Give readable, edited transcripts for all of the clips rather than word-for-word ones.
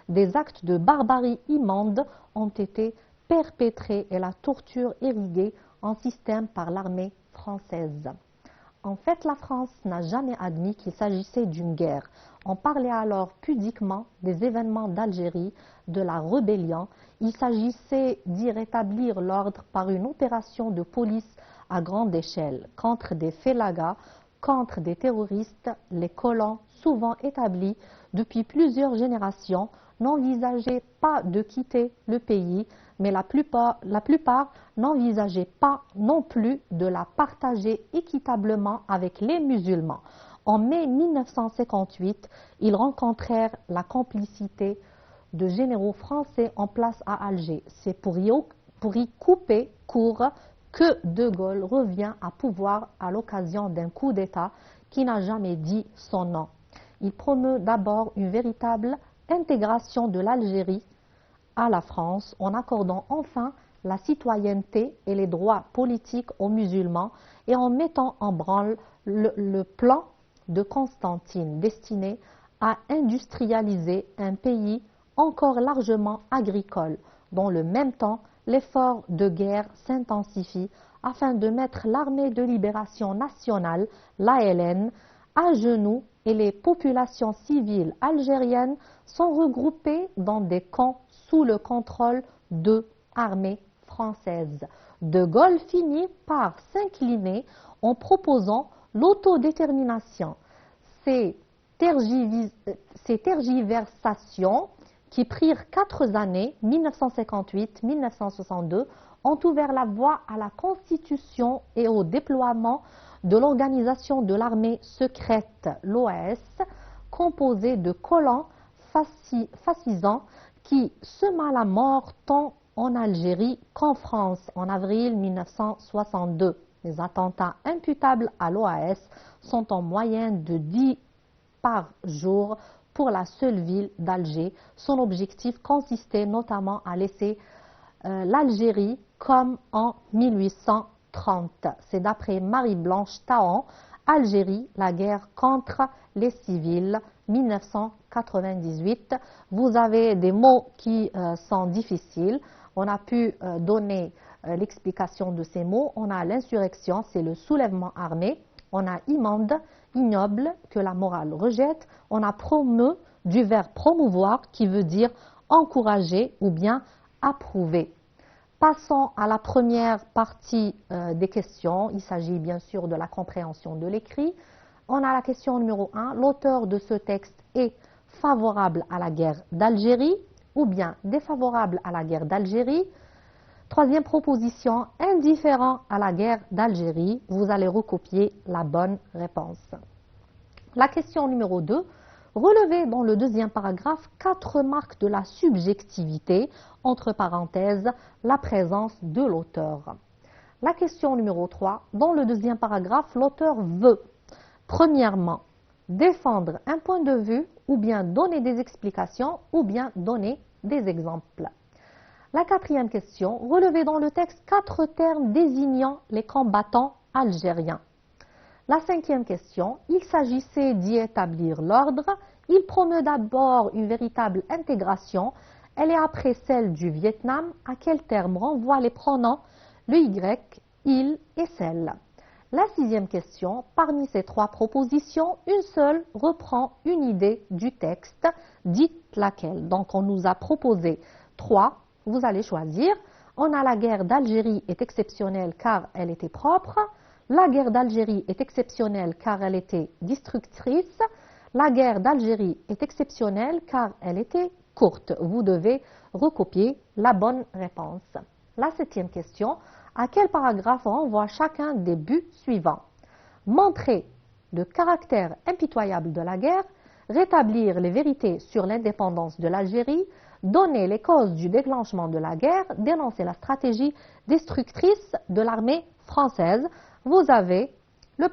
des actes de barbarie immonde ont été perpétrés et la torture érigée en système par l'armée française. En fait, la France n'a jamais admis qu'il s'agissait d'une guerre. On parlait alors pudiquement des événements d'Algérie, de la rébellion. Il s'agissait d'y rétablir l'ordre par une opération de police à grande échelle contre des félagas, contre des terroristes. Les colons, souvent établis depuis plusieurs générations, n'envisageaient pas de quitter le pays, mais la plupart n'envisageaient pas non plus de la partager équitablement avec les musulmans. En mai 1958, ils rencontrèrent la complicité de généraux français en place à Alger. C'est pour y couper court que De Gaulle revient à pouvoir à l'occasion d'un coup d'État qui n'a jamais dit son nom. Il promeut d'abord une véritable intégration de l'Algérie à la France en accordant enfin la citoyenneté et les droits politiques aux musulmans et en mettant en branle le plan de Constantine destiné à industrialiser un pays encore largement agricole. Dans le même temps, l'effort de guerre s'intensifie afin de mettre l'armée de libération nationale, l'ALN, à genoux et les populations civiles algériennes sont regroupées dans des camps sous le contrôle de l'armée française. De Gaulle finit par s'incliner en proposant l'autodétermination. Ces tergiversations qui prirent 4 années, 1958-1962, ont ouvert la voie à la constitution et au déploiement de l'organisation de l'armée secrète, l'OAS, composée de colons fascisants qui sema la mort tant en Algérie qu'en France en avril 1962. Les attentats imputables à l'OAS sont en moyenne de 10 par jour pour la seule ville d'Alger. Son objectif consistait notamment à laisser l'Algérie comme en 1830. C'est d'après Marie-Blanche Taon, Algérie, la guerre contre les civils, 1998. Vous avez des mots qui sont difficiles. On a pu donner l'explication de ces mots. On a l'insurrection, c'est le soulèvement armé. On a immonde, ignoble, que la morale rejette. On a promu, du verbe promouvoir, qui veut dire encourager ou bien approuver. Passons à la première partie des questions. Il s'agit bien sûr de la compréhension de l'écrit. On a la question numéro 1. L'auteur de ce texte est favorable à la guerre d'Algérie ou bien défavorable à la guerre d'Algérie. Troisième proposition, indifférent à la guerre d'Algérie. Vous allez recopier la bonne réponse. La question numéro 2. Relevez dans le deuxième paragraphe 4 marques de la subjectivité, entre parenthèses, la présence de l'auteur. La question numéro 3. Dans le deuxième paragraphe, l'auteur veut, premièrement, défendre un point de vue ou bien donner des explications ou bien donner des exemples. La quatrième question, relevez dans le texte 4 termes désignant les combattants algériens. La cinquième question, il s'agissait d'y établir l'ordre. Il promeut d'abord une véritable intégration. Elle est après celle du Vietnam. À quel terme renvoient les pronoms le Y, il et celle? La sixième question, parmi ces 3 propositions, une seule reprend une idée du texte, dites laquelle. Donc on nous a proposé 3, vous allez choisir. On a la guerre d'Algérie est exceptionnelle car elle était propre. La guerre d'Algérie est exceptionnelle car elle était destructrice. La guerre d'Algérie est exceptionnelle car elle était courte. Vous devez recopier la bonne réponse. La 7e question, à quel paragraphe renvoie chacun des buts suivants? Montrer le caractère impitoyable de la guerre, rétablir les vérités sur l'indépendance de l'Algérie, donner les causes du déclenchement de la guerre, dénoncer la stratégie destructrice de l'armée française. Vous avez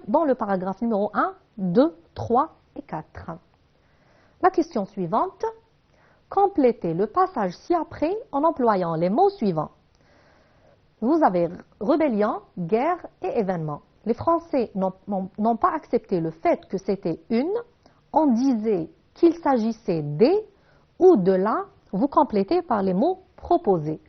dans le paragraphe numéro 1, 2, 3 et 4. La question suivante, complétez le passage ci-après en employant les mots suivants. Vous avez rébellion, guerre et événement. Les Français n'ont pas accepté le fait que c'était une. On disait qu'il s'agissait des ou de la, vous complétez par les mots proposés.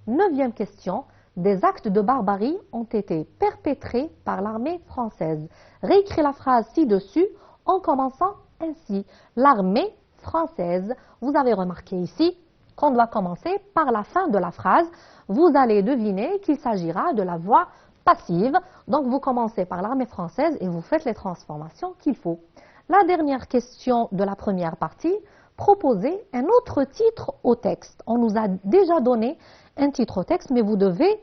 9e question. Des actes de barbarie ont été perpétrés par l'armée française. Réécris la phrase ci-dessus en commençant ainsi. L'armée française. Vous avez remarqué ici qu'on doit commencer par la fin de la phrase. Vous allez deviner qu'il s'agira de la voix passive. Donc vous commencez par l'armée française et vous faites les transformations qu'il faut. La dernière question de la première partie, proposez un autre titre au texte. On nous a déjà donné un titre au texte, mais vous devez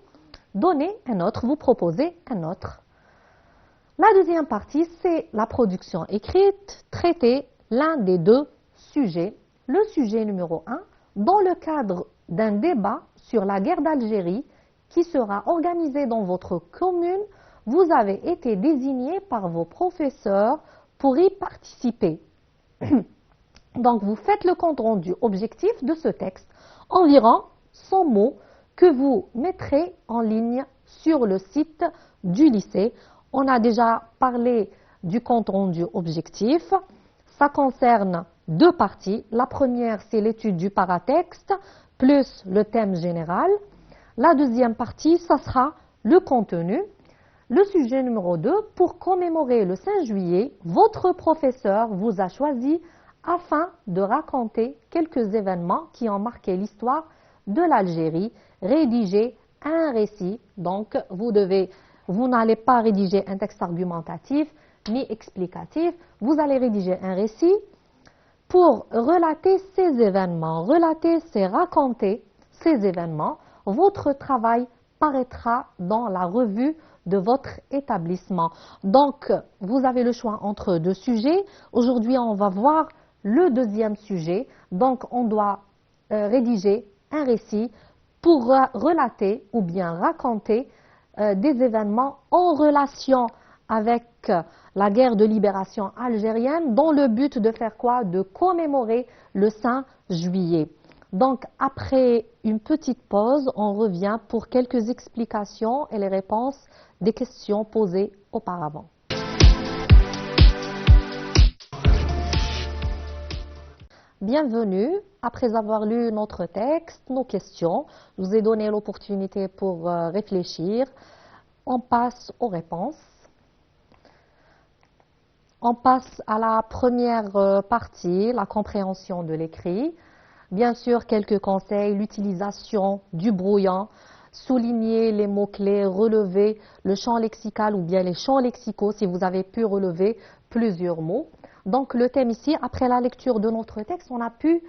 donner un autre, vous proposez un autre. La deuxième partie, c'est la production écrite, traiter l'un des deux sujets. Le sujet numéro 1, dans le cadre d'un débat sur la guerre d'Algérie qui sera organisé dans votre commune, vous avez été désigné par vos professeurs pour y participer. Donc, vous faites le compte rendu objectif de ce texte, environ 100 mots que vous mettrez en ligne sur le site du lycée. On a déjà parlé du compte rendu objectif. Ça concerne deux parties. La première, c'est l'étude du paratexte, plus le thème général. La deuxième partie, ça sera le contenu. Le sujet numéro 2, pour commémorer le 5 juillet, votre professeur vous a choisi afin de raconter quelques événements qui ont marqué l'histoire de l'Algérie. Rédiger un récit. Donc, vous n'allez pas rédiger un texte argumentatif ni explicatif. Vous allez rédiger un récit pour relater ces événements, raconter ces événements. Votre travail paraîtra dans la revue de votre établissement. Donc, vous avez le choix entre deux sujets. Aujourd'hui, on va voir le deuxième sujet. Donc, on doit rédiger un récit pour relater ou bien raconter des événements en relation avec la guerre de libération algérienne dans le but de faire quoi? De commémorer le 5 juillet. Donc, après une petite pause, on revient pour quelques explications et les réponses des questions posées auparavant. Bienvenue. Après avoir lu notre texte, nos questions, je vous ai donné l'opportunité pour réfléchir. On passe aux réponses. On passe à la première partie, la compréhension de l'écrit. Bien sûr, quelques conseils, l'utilisation du brouillon, souligner les mots-clés, relever le champ lexical ou bien les champs lexicaux si vous avez pu relever plusieurs mots. Donc le thème ici, après la lecture de notre texte, on a pu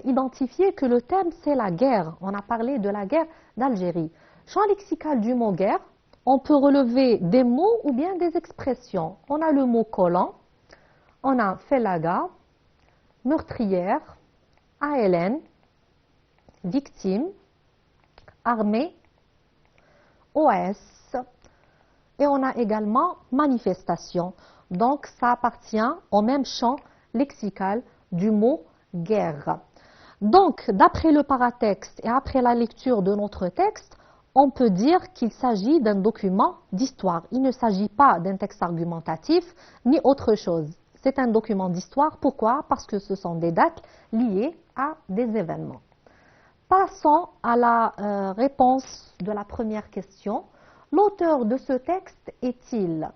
identifier que le thème c'est la guerre. On a parlé de la guerre d'Algérie. Champ lexical du mot guerre, on peut relever des mots ou bien des expressions. On a le mot colon, on a felaga, meurtrière, ALN, victime, armée, OS, et on a également manifestation. Donc, ça appartient au même champ lexical du mot guerre. Donc, d'après le paratexte et après la lecture de notre texte, on peut dire qu'il s'agit d'un document d'histoire. Il ne s'agit pas d'un texte argumentatif ni autre chose. C'est un document d'histoire. Pourquoi? Parce que ce sont des dates liées à des événements. Passons à la réponse de la première question. L'auteur de ce texte est-il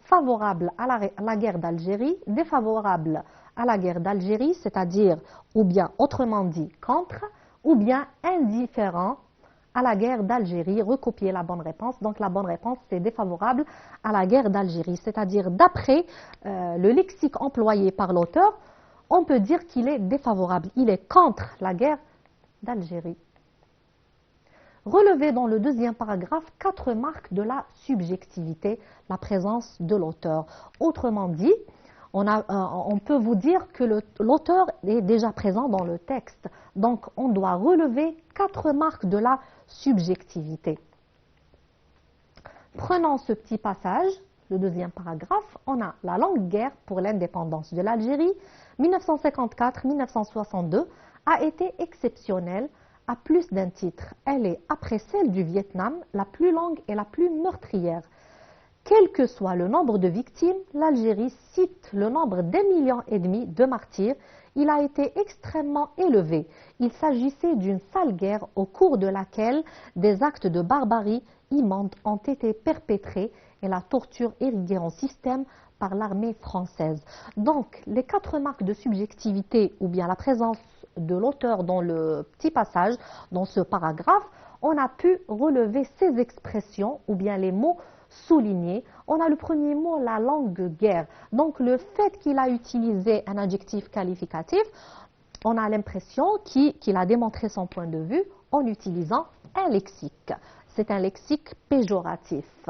favorable à la guerre d'Algérie, défavorable à la guerre d'Algérie, c'est-à-dire, ou bien autrement dit, contre, ou bien indifférent à la guerre d'Algérie? Recopier la bonne réponse. Donc la bonne réponse, c'est défavorable à la guerre d'Algérie, c'est-à-dire d'après le lexique employé par l'auteur, on peut dire qu'il est défavorable, il est contre la guerre d'Algérie. Relevez dans le deuxième paragraphe 4 marques de la subjectivité, la présence de l'auteur. Autrement dit, on peut vous dire que l'auteur est déjà présent dans le texte. Donc, on doit relever 4 marques de la subjectivité. Prenons ce petit passage, le deuxième paragraphe. On a la longue guerre pour l'indépendance de l'Algérie, 1954-1962, a été exceptionnelle à plus d'un titre. Elle est, après celle du Vietnam, la plus longue et la plus meurtrière. Quel que soit le nombre de victimes, l'Algérie cite le nombre d'1,5 million de martyrs. il a été extrêmement élevé. Il s'agissait d'une sale guerre au cours de laquelle des actes de barbarie immondes ont été perpétrés et la torture érigée en système par l'armée française. Donc, les 4 marques de subjectivité ou bien la présence de l'auteur dans le petit passage, dans ce paragraphe, on a pu relever ces expressions ou bien les mots soulignés. On a le premier mot, la langue guerre. Donc, le fait qu'il a utilisé un adjectif qualificatif, on a l'impression qu'il a démontré son point de vue en utilisant un lexique. C'est un lexique péjoratif.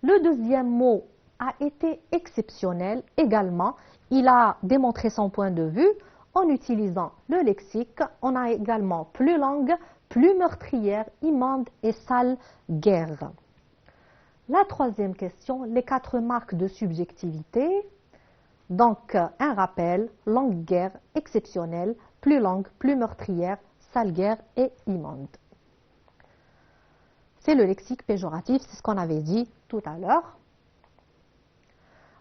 Le deuxième mot a été exceptionnel également. Il a démontré son point de vue en utilisant le lexique. On a également plus longue, plus meurtrière, immonde et sale guerre. La troisième question, les 4 marques de subjectivité. Donc, un rappel, longue guerre, exceptionnelle, plus longue, plus meurtrière, sale guerre et immonde. C'est le lexique péjoratif, c'est ce qu'on avait dit tout à l'heure.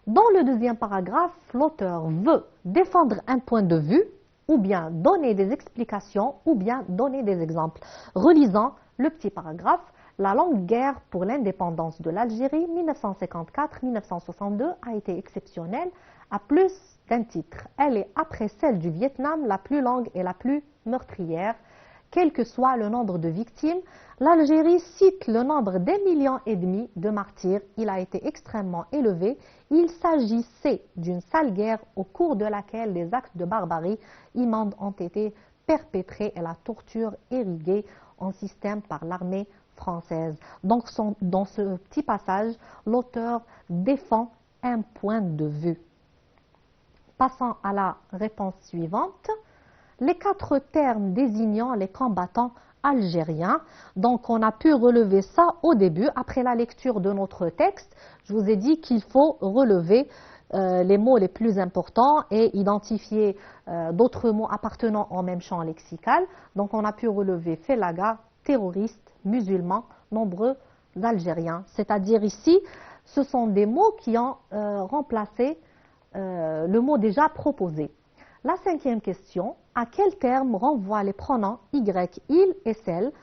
Dans le deuxième paragraphe, l'auteur veut défendre un point de vue, ou bien donner des explications, ou bien donner des exemples. Relisant le petit paragraphe, la longue guerre pour l'indépendance de l'Algérie 1954-1962 a été exceptionnelle à plus d'un titre. Elle est, après celle du Vietnam, la plus longue et la plus meurtrière. Quel que soit le nombre de victimes, l'Algérie cite le nombre d'1,5 million de martyrs. Il a été extrêmement élevé. Il s'agissait d'une sale guerre au cours de laquelle des actes de barbarie immondes ont été perpétrés et la torture érigée en système par l'armée française. Donc, dans ce petit passage, l'auteur défend un point de vue. Passons à la réponse suivante. Les 4 termes désignant les combattants algériens. Donc, on a pu relever ça au début. Après la lecture de notre texte, je vous ai dit qu'il faut relever les mots les plus importants et identifier d'autres mots appartenant au même champ lexical. Donc, on a pu relever Félaga, terroristes, musulmans, nombreux Algériens. C'est-à-dire ici, ce sont des mots qui ont remplacé le mot déjà proposé. La 5e question, à quel terme renvoient les pronoms y, il et celle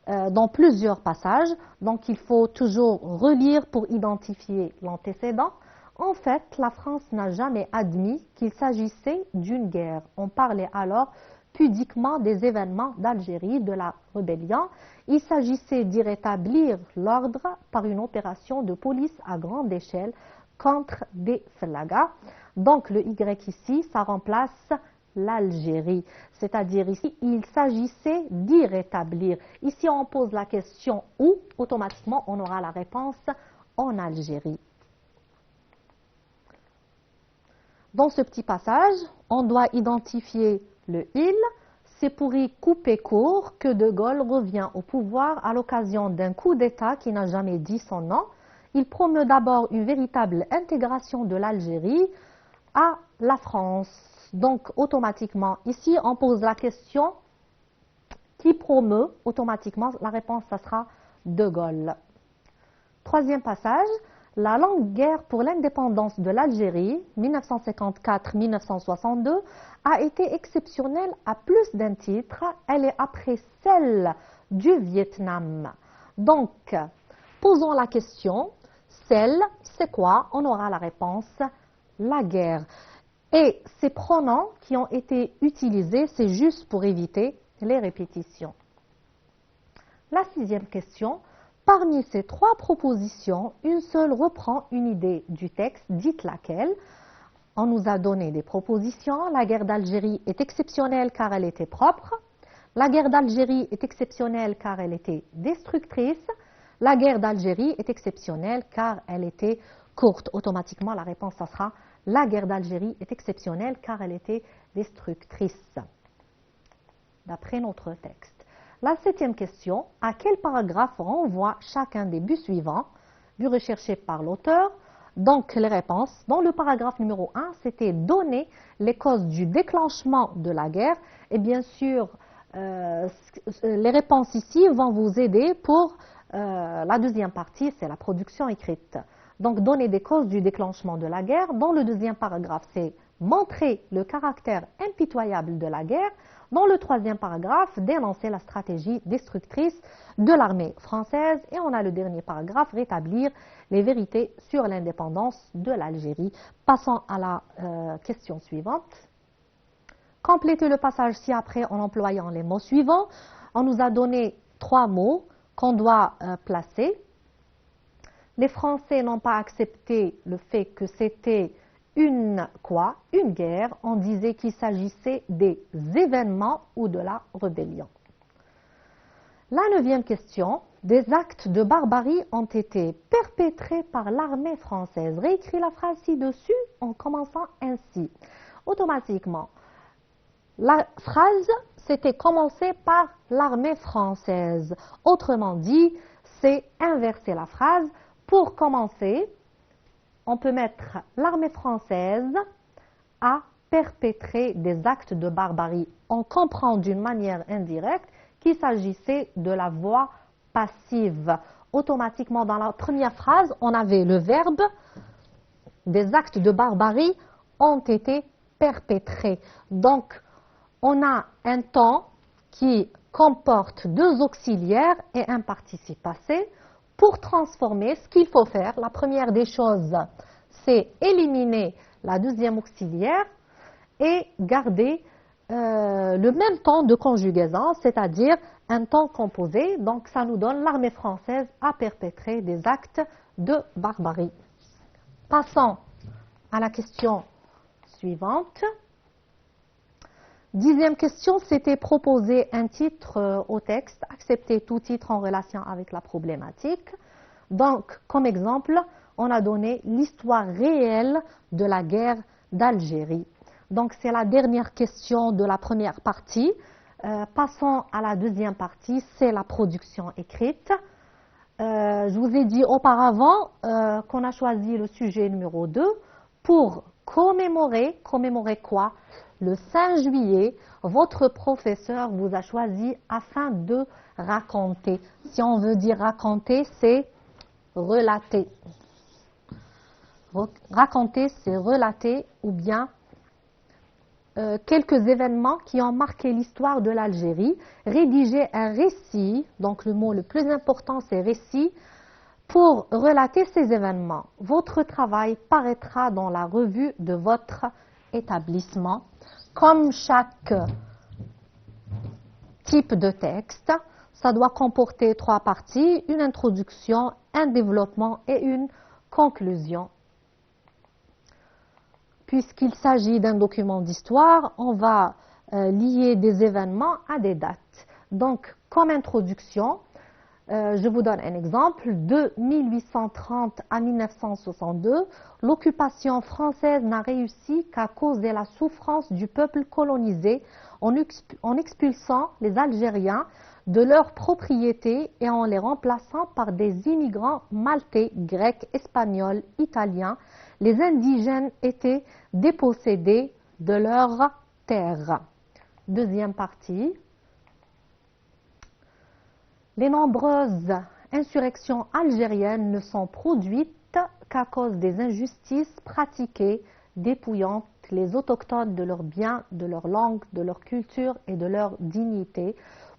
dans plusieurs passages? Donc, il faut toujours relire pour identifier l'antécédent. En fait, la France n'a jamais admis qu'il s'agissait d'une guerre. On parlait alors pudiquement des événements d'Algérie, de la rébellion. Il s'agissait d'y rétablir l'ordre par une opération de police à grande échelle contre des Félagas. Donc le Y ici, ça remplace l'Algérie. C'est-à-dire ici, il s'agissait d'y rétablir. Ici, on pose la question où, automatiquement, on aura la réponse en Algérie. Dans ce petit passage, on doit identifier le « il ». C'est pour y couper court que De Gaulle revient au pouvoir à l'occasion d'un coup d'État qui n'a jamais dit son nom. Il promeut d'abord une véritable intégration de l'Algérie à la France. Donc, automatiquement, ici, on pose la question qui promeut, automatiquement, la réponse, ça sera De Gaulle. 3e passage, la longue guerre pour l'indépendance de l'Algérie, 1954-1962, a été exceptionnelle à plus d'un titre. Elle est après celle du Vietnam. Donc, posons la question, celle, c'est quoi? On aura la réponse, la guerre. Et ces pronoms qui ont été utilisés, c'est juste pour éviter les répétitions. La 6e question, parmi ces 3 propositions, une seule reprend une idée du texte, dites laquelle. On nous a donné des propositions. La guerre d'Algérie est exceptionnelle car elle était propre. La guerre d'Algérie est exceptionnelle car elle était destructrice. La guerre d'Algérie est exceptionnelle car elle était courte. Automatiquement, la réponse, ça sera la guerre d'Algérie est exceptionnelle car elle était destructrice, d'après notre texte. La 7e question, à quel paragraphe renvoie chacun des buts suivants, buts recherchés par l'auteur? Donc, les réponses, dans le paragraphe numéro 1, c'était donner les causes du déclenchement de la guerre. Et bien sûr, les réponses ici vont vous aider pour la deuxième partie, c'est la production écrite. Donc, donner des causes du déclenchement de la guerre. Dans le deuxième paragraphe, c'est montrer le caractère impitoyable de la guerre. Dans le troisième paragraphe, dénoncer la stratégie destructrice de l'armée française. Et on a le dernier paragraphe, rétablir les vérités sur l'indépendance de l'Algérie. Passons à la question suivante. Complétez le passage ci-après en employant les mots suivants. On nous a donné 3 mots qu'on doit placer. Les Français n'ont pas accepté le fait que c'était une guerre. On disait qu'il s'agissait des événements ou de la rébellion. La 9e question. Des actes de barbarie ont été perpétrés par l'armée française. Réécris la phrase ci-dessus en commençant ainsi. Automatiquement, la phrase, c'était commencé par l'armée française. Autrement dit, c'est inverser la phrase. Pour commencer, on peut mettre l'armée française a perpétré des actes de barbarie. On comprend d'une manière indirecte qu'il s'agissait de la voix passive. Automatiquement, dans la première phrase, on avait le verbe des actes de barbarie ont été perpétrés. Donc, on a un temps qui comporte 2 auxiliaires et un participe passé. Pour transformer, ce qu'il faut faire, la première des choses, c'est éliminer la 2e auxiliaire et garder le même temps de conjugaison, c'est-à-dire un temps composé. Donc, ça nous donne l'armée française a perpétré des actes de barbarie. Passons à la question suivante. 10e question, c'était proposer un titre au texte, accepter tout titre en relation avec la problématique. Donc, comme exemple, on a donné l'histoire réelle de la guerre d'Algérie. Donc, c'est la dernière question de la première partie. Passons à la 2e partie, c'est la production écrite. Je vous ai dit auparavant qu'on a choisi le sujet numéro 2 pour commémorer quoi? Le 5 juillet, votre professeur vous a choisi afin de raconter. Si on veut dire raconter, c'est relater. Raconter, c'est relater ou bien quelques événements qui ont marqué l'histoire de l'Algérie. Rédiger un récit, donc le mot le plus important c'est récit, pour relater ces événements. Votre travail paraîtra dans la revue de votre établissement. Comme chaque type de texte, ça doit comporter 3 parties, une introduction, un développement et une conclusion. Puisqu'il s'agit d'un document d'histoire, on va lier des événements à des dates. Donc, comme introduction, je vous donne un exemple. De 1830 à 1962, l'occupation française n'a réussi qu'à causer la souffrance du peuple colonisé en expulsant les Algériens de leurs propriétés et en les remplaçant par des immigrants maltais, grecs, espagnols, italiens. Les indigènes étaient dépossédés de leurs terres. Deuxième partie. Les nombreuses insurrections algériennes ne sont produites qu'à cause des injustices pratiquées, dépouillant les autochtones de leurs biens, de leur langue, de leur culture et de leur dignité.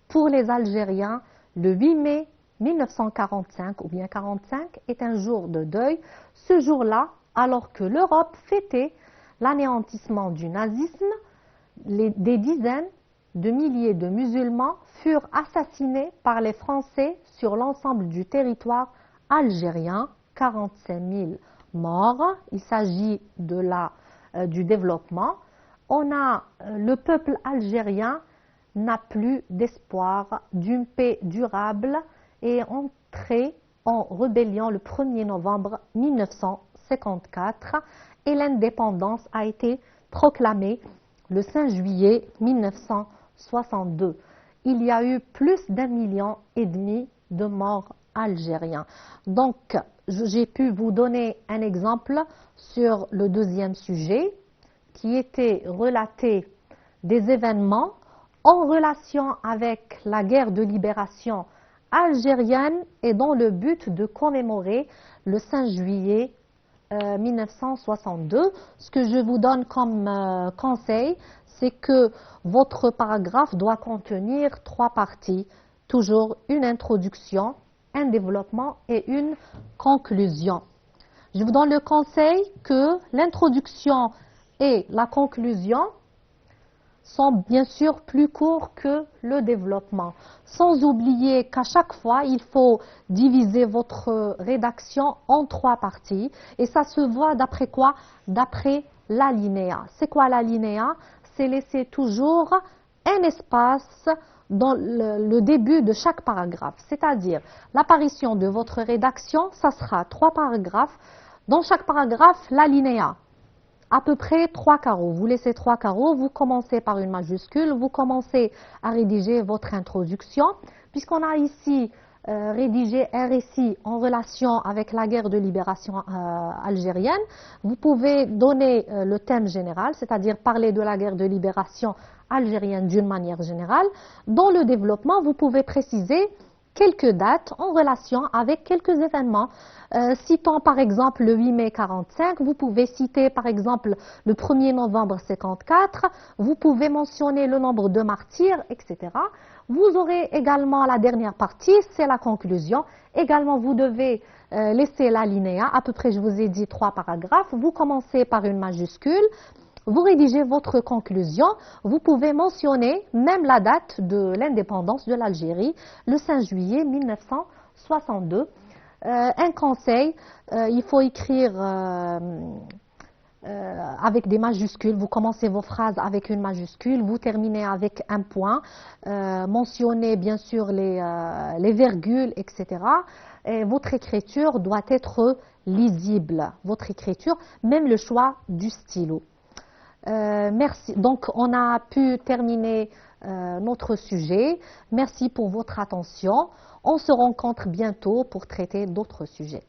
Pour les Algériens, le 8 mai 1945 ou bien 45 est un jour de deuil. Ce jour-là, alors que l'Europe fêtait l'anéantissement du nazisme, des dizaines de milliers de musulmans furent assassinés par les Français sur l'ensemble du territoire algérien, 45 000 morts. Il s'agit du développement. Le peuple algérien n'a plus d'espoir d'une paix durable et est entré en rébellion le 1er novembre 1954 et l'indépendance a été proclamée le 5 juillet 1962. Il y a eu plus d'1,5 million de morts algériens. Donc, j'ai pu vous donner un exemple sur le deuxième sujet qui était relaté des événements en relation avec la guerre de libération algérienne et dans le but de commémorer le 5 juillet 1962. Ce que je vous donne comme conseil, c'est que votre paragraphe doit contenir 3 parties. Toujours une introduction, un développement et une conclusion. Je vous donne le conseil que l'introduction et la conclusion sont bien sûr plus courts que le développement. Sans oublier qu'à chaque fois, il faut diviser votre rédaction en 3 parties. Et ça se voit d'après quoi? D'après l'alinéa. C'est quoi l'alinéa? C'est laisser toujours un espace dans le début de chaque paragraphe. C'est-à-dire, l'apparition de votre rédaction, ça sera 3 paragraphes. Dans chaque paragraphe, l'alinéa. À peu près 3 carreaux. Vous laissez 3 carreaux, vous commencez par une majuscule, vous commencez à rédiger votre introduction. Puisqu'on a ici rédigé un récit en relation avec la guerre de libération algérienne, vous pouvez donner le thème général, c'est-à-dire parler de la guerre de libération algérienne d'une manière générale. Dans le développement, vous pouvez préciser quelques dates en relation avec quelques événements. Citant par exemple le 8 mai 45, vous pouvez citer par exemple le 1er novembre 54, vous pouvez mentionner le nombre de martyrs, etc. Vous aurez également la dernière partie, c'est la conclusion. Également, vous devez laisser l'alinéa, à peu près je vous ai dit 3 paragraphes. Vous commencez par une majuscule. Vous rédigez votre conclusion, vous pouvez mentionner même la date de l'indépendance de l'Algérie, le 5 juillet 1962. Un conseil, il faut écrire avec des majuscules, vous commencez vos phrases avec une majuscule, vous terminez avec un point, mentionnez bien sûr les virgules, etc. Et votre écriture doit être lisible, votre écriture, même le choix du stylo. Merci. Donc, on a pu terminer notre sujet. Merci pour votre attention. On se rencontre bientôt pour traiter d'autres sujets.